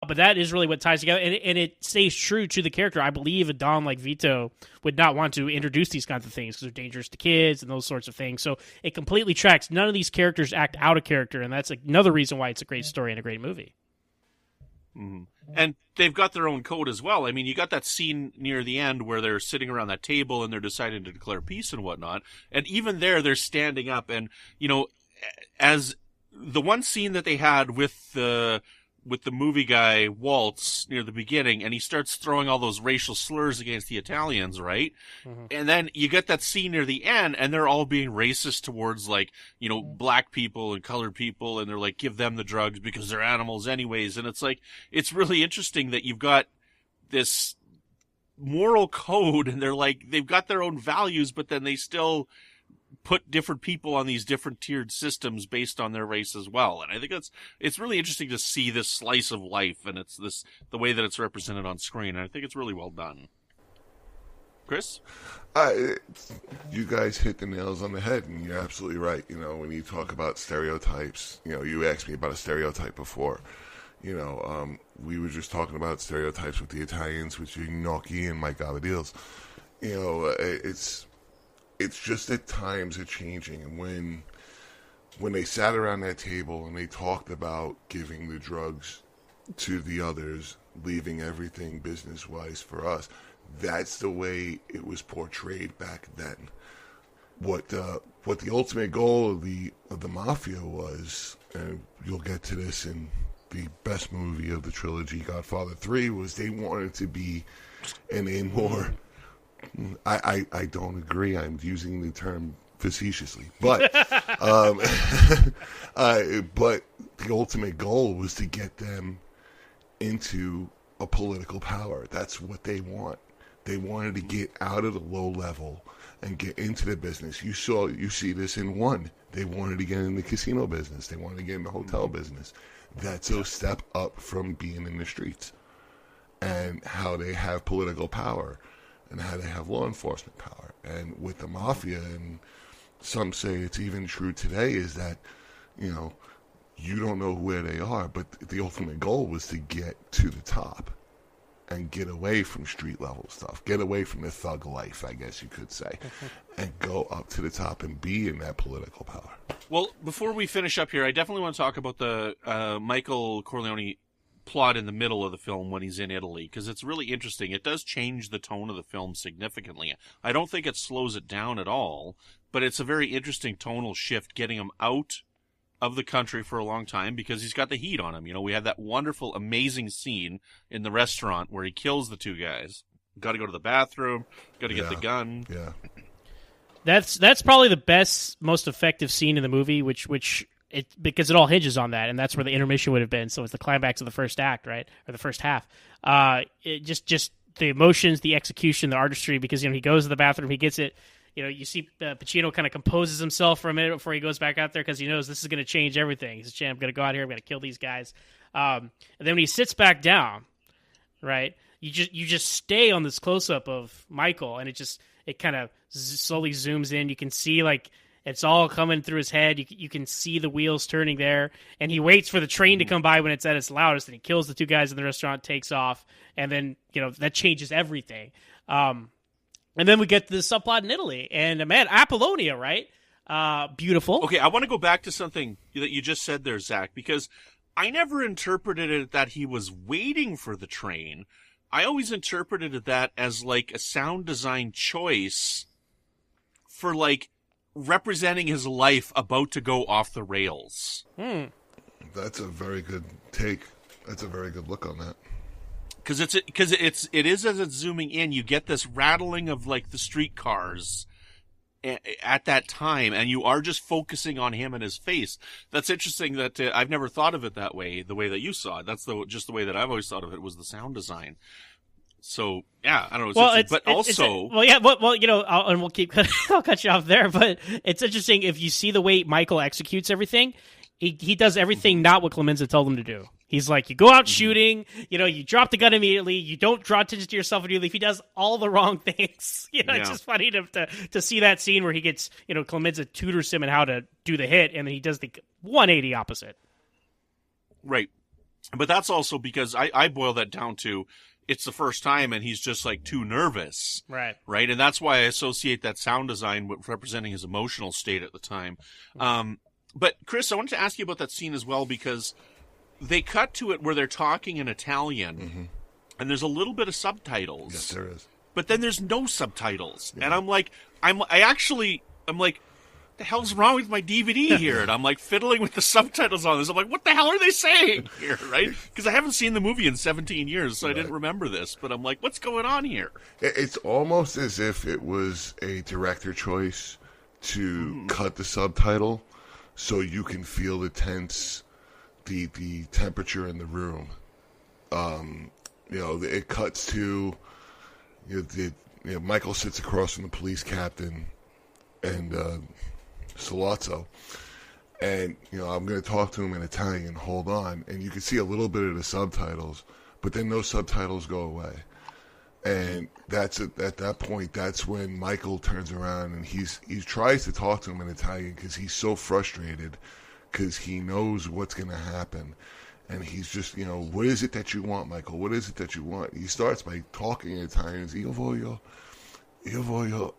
But that is really what ties together, and it stays true to the character. I believe a Dom like Vito would not want to introduce these kinds of things because they're dangerous to kids and those sorts of things. So it completely tracks. None of these characters act out of character, and that's another reason why it's a great story and a great movie. Mm-hmm. And they've got their own code as well. I mean, you got that scene near the end where they're sitting around that table and they're deciding to declare peace and whatnot. And even there, they're standing up. And, as the one scene that they had with the movie guy Waltz near the beginning, and he starts throwing all those racial slurs against the Italians, right? Mm-hmm. And then you get that scene near the end, and they're all being racist towards, black people and colored people, and they're like, give them the drugs because they're animals anyways. And it's like, it's really interesting that you've got this moral code, and they've got their own values, but then they still put different people on these different tiered systems based on their race as well. And I think it's really interesting to see this slice of life, and it's the way that it's represented on screen. And I think it's really well done. Chris? You guys hit the nails on the head, and you're absolutely right. When you talk about stereotypes, you asked me about a stereotype before. We were just talking about stereotypes with the Italians, with Gnocchi and Mike Gavadils. It's just that times are changing, and when they sat around that table and they talked about giving the drugs to the others, leaving everything business-wise for us, that's the way it was portrayed back then. What the ultimate goal of the mafia was, and you'll get to this in the best movie of the trilogy, Godfather 3, was they wanted to be in a more... I don't agree. I'm using the term facetiously, but but the ultimate goal was to get them into a political power. That's what they want. They wanted to get out of the low level and get into the business. You see this in one. They wanted to get in the casino business. They wanted to get in the hotel business. That's a step up from being in the streets, and how they have political power, and how they have law enforcement power. And with the mafia, and some say it's even true today, is that, you don't know where they are, but the ultimate goal was to get to the top and get away from street level stuff, get away from the thug life, I guess you could say, and go up to the top and be in that political power. Well, before we finish up here, I definitely want to talk about the Michael Corleone plot in the middle of the film when he's in Italy, because it's really interesting. It does change the tone of the film significantly. I don't think it slows it down at all, but it's a very interesting tonal shift getting him out of the country for a long time, because he's got the heat on him. We had that wonderful, amazing scene in the restaurant where he kills the two guys. Got to go to the bathroom, got to get the gun. Yeah. That's probably the best, most effective scene in the movie, because it all hinges on that, and that's where the intermission would have been. So it's the climax of the first act, right, or the first half. It just the emotions, the execution, the artistry. Because he goes to the bathroom, he gets it. You see Pacino kind of composes himself for a minute before he goes back out there, because he knows this is going to change everything. He says, "I'm going to go out here, I'm going to kill these guys." And then when he sits back down, right, you just stay on this close up of Michael, and it kind of slowly zooms in. You can see it's all coming through his head. You can see the wheels turning there. And he waits for the train to come by when it's at its loudest, and he kills the two guys in the restaurant, takes off, and then, that changes everything. And then we get the subplot in Italy. And, man, Apollonia, right? Beautiful. Okay, I want to go back to something that you just said there, Zach, because I never interpreted it that he was waiting for the train. I always interpreted that as, a sound design choice for, representing his life about to go off the rails. That's a very good take. That's a very good look on that. Because it is as it's zooming in, you get this rattling of the streetcars at that time, and you are just focusing on him and his face. That's interesting that I've never thought of it that way, the way that you saw it. That's just the way that I've always thought of it, was the sound design. So yeah, I don't know. And we'll keep. I'll cut you off there, but it's interesting if you see the way Michael executes everything. He does everything not what Clemenza told him to do. He's like, you go out shooting, you drop the gun immediately, you don't draw attention to yourself immediately. If he does all the wrong things, It's just funny to see that scene where he gets, Clemenza tutors him in how to do the hit, and then he does the 180 opposite. Right. But that's also because I boil that down to it's the first time and he's just like too nervous. Right. Right. And that's why I associate that sound design with representing his emotional state at the time. But Chris, I wanted to ask you about that scene as well, because they cut to it where they're talking in Italian and there's a little bit of subtitles. Yes, there is. But then there's no subtitles. Yeah. And I'm like, the hell's wrong with my DVD here? And I'm like fiddling with the subtitles on this. I'm like, what the hell are they saying here, right? Because I haven't seen the movie in 17 years, so I didn't remember this. But I'm like, what's going on here? It's almost as if it was a director choice to cut the subtitle so you can feel the the temperature in the room. It cuts to Michael sits across from the police captain and Sollozzo, and I'm going to talk to him in Italian. Hold on, and you can see a little bit of the subtitles, but then those subtitles go away, and that's at that point. That's when Michael turns around and he tries to talk to him in Italian because he's so frustrated because he knows what's going to happen, and he's just what is it that you want, Michael? What is it that you want? He starts by talking in Italian. Io voglio,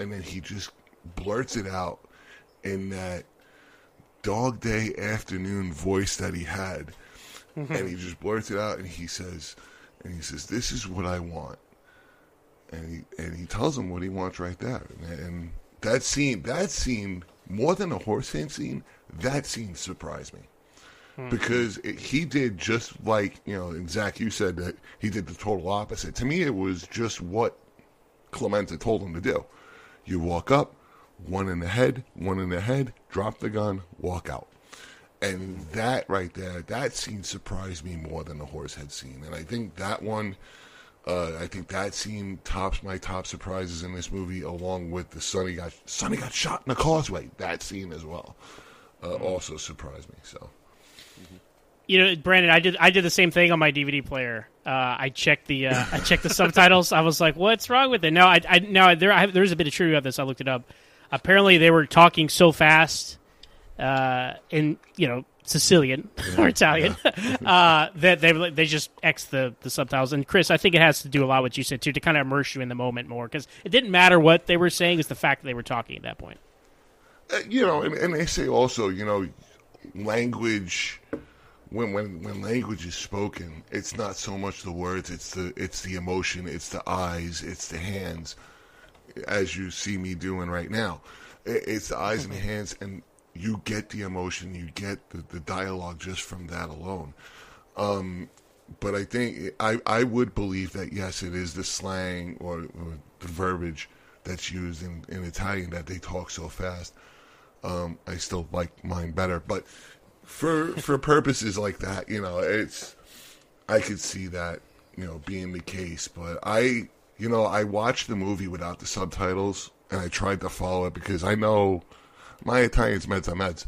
and then he just blurts it out in that dog day afternoon voice that he had, and he just blurts it out, and he says, "This is what I want," and he tells him what he wants right there, and that scene more than the horse hand scene, that scene surprised me because he did just like and Zach, you said that he did the total opposite. To me, it was just what Clemente told him to do. You walk up. One in the head, drop the gun, walk out. And that right there, that scene surprised me more than the horsehead scene. And I think that one, that scene tops my top surprises in this movie, along with the Sonny got shot in the causeway. That scene as well also surprised me. So, Brandon, I did the same thing on my DVD player. I checked the subtitles. I was like, what's wrong with it? There's a bit of trivia about this. I looked it up. Apparently, they were talking so fast in Sicilian or Italian that they just X'd the subtitles. And Chris, I think it has to do a lot with what you said too, to kind of immerse you in the moment more, because it didn't matter what they were saying; it's the fact that they were talking at that point. And they say also, language. When language is spoken, it's not so much the words; it's the emotion, it's the eyes, it's the hands. As you see me doing right now, it's the eyes and the hands, and you get the emotion, you get the dialogue just from that alone. But I think I would believe that yes, it is the slang or the verbiage that's used in Italian that they talk so fast. I still like mine better, but for purposes like that, I could see that being the case. But I watched the movie without the subtitles, and I tried to follow it because I know my Italian's mezza.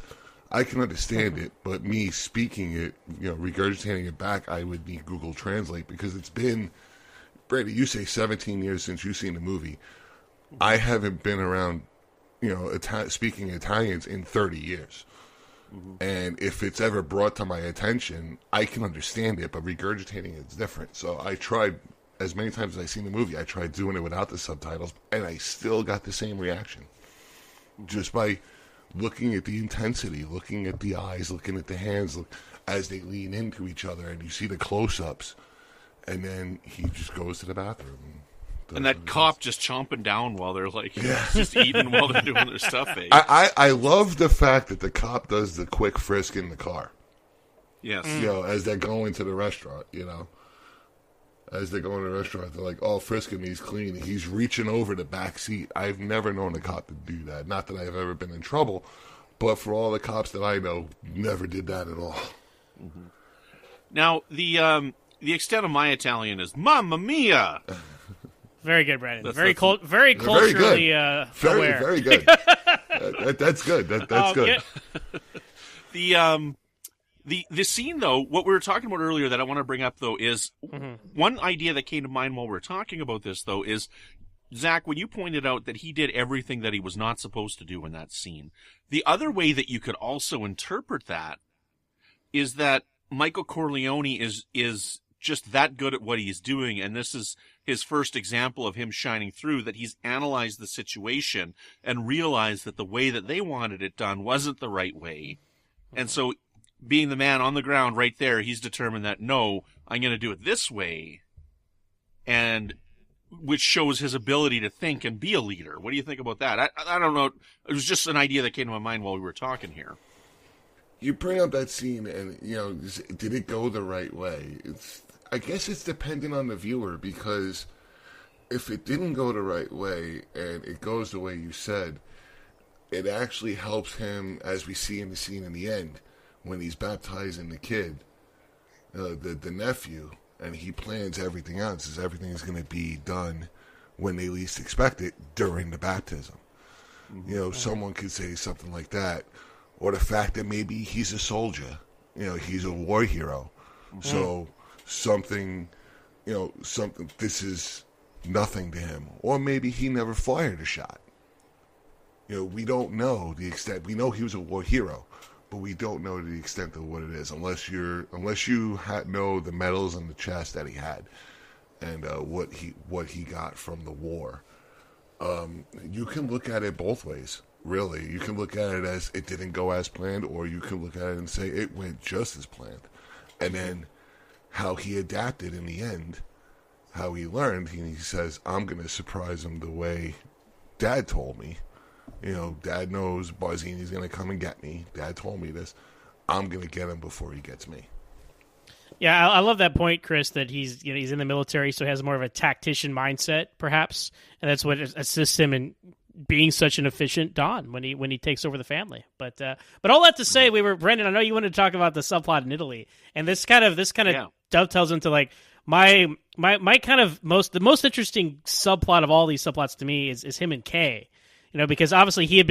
I can understand it, but me speaking it, regurgitating it back, I would need Google Translate because it's been, Brady, you say 17 years since you've seen the movie. I haven't been around, speaking Italians in 30 years. And if it's ever brought to my attention, I can understand it, but regurgitating it's different. So I tried. As many times as I seen the movie, I tried doing it without the subtitles, and I still got the same reaction. Just by looking at the intensity, looking at the eyes, looking at the hands, as they lean into each other, and you see the close-ups, and then he just goes to the bathroom. And that cop just chomping down while they're just eating while they're doing their stuff. I love the fact that the cop does the quick frisk in the car. Yes. As they're going to the restaurant, As they go in the restaurant, they're like, oh, frisk him, he's clean. He's reaching over the back seat. I've never known a cop to do that. Not that I've ever been in trouble, but for all the cops that I know, never did that at all. Mm-hmm. Now, the extent of my Italian is Mamma Mia! Very good, Brandon. Very culturally aware. Very good. That's good. That's good. Yeah. The scene, though, what we were talking about earlier that I want to bring up, though, is one idea that came to mind while we were talking about this, though, is, Zach, when you pointed out that he did everything that he was not supposed to do in that scene, the other way that you could also interpret that is that Michael Corleone is just that good at what he's doing, and this is his first example of him shining through, that he's analyzed the situation and realized that the way that they wanted it done wasn't the right way. And so, being the man on the ground right there, he's determined that, no, I'm going to do it this way, and which shows his ability to think and be a leader. What do you think about that? I don't know. It was just an idea that came to my mind while we were talking here. You bring up that scene, and, did it go the right way? I guess it's dependent on the viewer, because if it didn't go the right way and it goes the way you said, it actually helps him, as we see in the scene in the end, when he's baptizing the kid, the nephew, and he plans everything out, says everything is going to be done when they least expect it during the baptism. Mm-hmm. Someone could say something like that, or the fact that maybe he's a soldier, he's a war hero. Mm-hmm. So something, this is nothing to him. Or maybe he never fired a shot. We don't know the extent. We know he was a war hero, but we don't know the extent of what it is unless you know the medals on the chest that he had and what he got from the war. You can look at it both ways, really. You can look at it as it didn't go as planned, or you can look at it and say it went just as planned. And then how he adapted in the end, how he learned, he says, I'm going to surprise him the way Dad told me. Dad knows Barzini's going to come and get me. Dad told me this. I'm going to get him before he gets me. Yeah, I love that point, Chris, that he's in the military, so he has more of a tactician mindset, perhaps, and that's what assists him in being such an efficient Don when he takes over the family. But all that to say, Brandon, I know you wanted to talk about the subplot in Italy, and this kind of dovetails into like my kind of the most interesting subplot of all these subplots to me is him and Kay, because obviously he had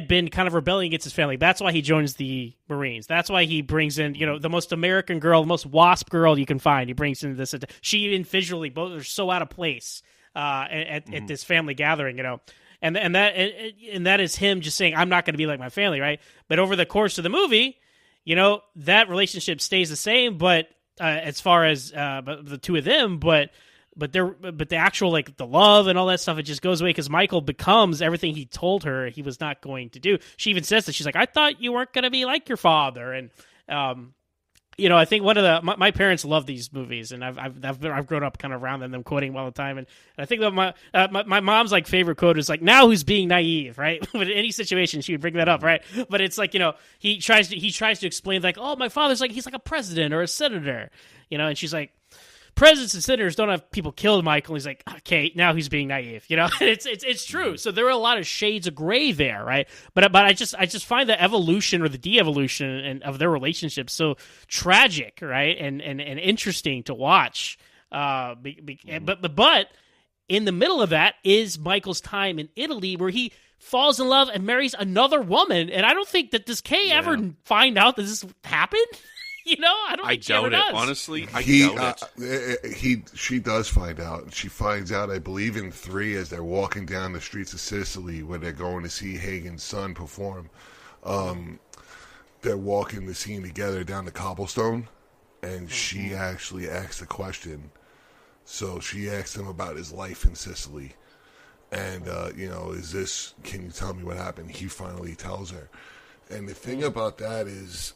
been kind of rebelling against his family. That's why he joins the Marines. That's why he brings in, the most American girl, the most WASP girl you can find. He brings into this. She even visually, both are so out of place at this family gathering, and that is him just saying, I'm not going to be like my family, right? But over the course of the movie, that relationship stays the same, but as far as the two of them, but the actual, like, the love and all that stuff, it just goes away because Michael becomes everything he told her he was not going to do. She even says that. She's like, I thought you weren't going to be like your father. And, I think one of my parents love these movies, and I've grown up kind of around them quoting all the time. And I think that my mom's like favorite quote is like, now who's being naive, right? But in any situation, she would bring that up, right? But it's like, he tries to explain like, oh, my father's like, he's like a president or a senator, and she's like, presidents and senators don't have people killed, Michael. He's like, okay, now he's being naive, it's true. So there are a lot of shades of gray there, right? But I just find the evolution or the de-evolution of their relationship so tragic, right? And interesting to watch. But in the middle of that is Michael's time in Italy, where he falls in love and marries another woman. And I don't think that does Kay ever find out that this happened. I don't think she ever does. I doubt it, honestly. I doubt it. She does find out. She finds out, I believe, in 3 as they're walking down the streets of Sicily where they're going to see Hagen's son perform. They're walking the scene together down the cobblestone, and she actually asks a question. So she asks him about his life in Sicily. And, can you tell me what happened? He finally tells her. And the thing about that is,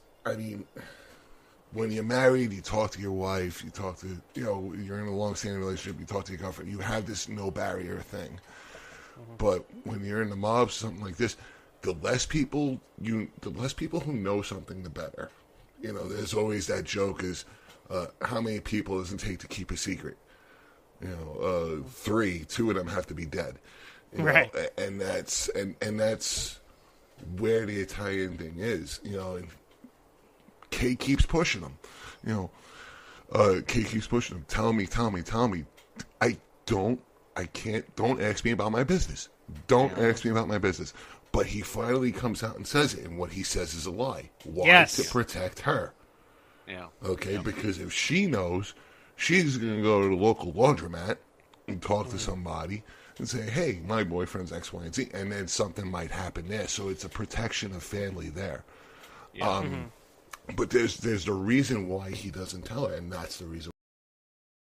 when you're married, you talk to your wife, you talk to, you're in a long-standing relationship, you talk to your girlfriend, you have this no barrier thing. But when you're in the mob, something like this, the less people who know something, the better. There's always that joke is, how many people does it take to keep a secret? 3, 2 of them have to be dead. Right. And that's where the Italian thing is, and Kay keeps pushing him. Kay keeps pushing him. Tell me. Don't ask me about my business. Don't ask me about my business. But he finally comes out and says it, and what he says is a lie. Why? Yes. To protect her. Yeah. Okay, yeah. Because if she knows, she's going to go to the local laundromat and talk to somebody and say, hey, my boyfriend's X, Y, and Z, and then something might happen there. So it's a protection of family there. Yeah. But there's the reason why he doesn't tell her, and that's the reason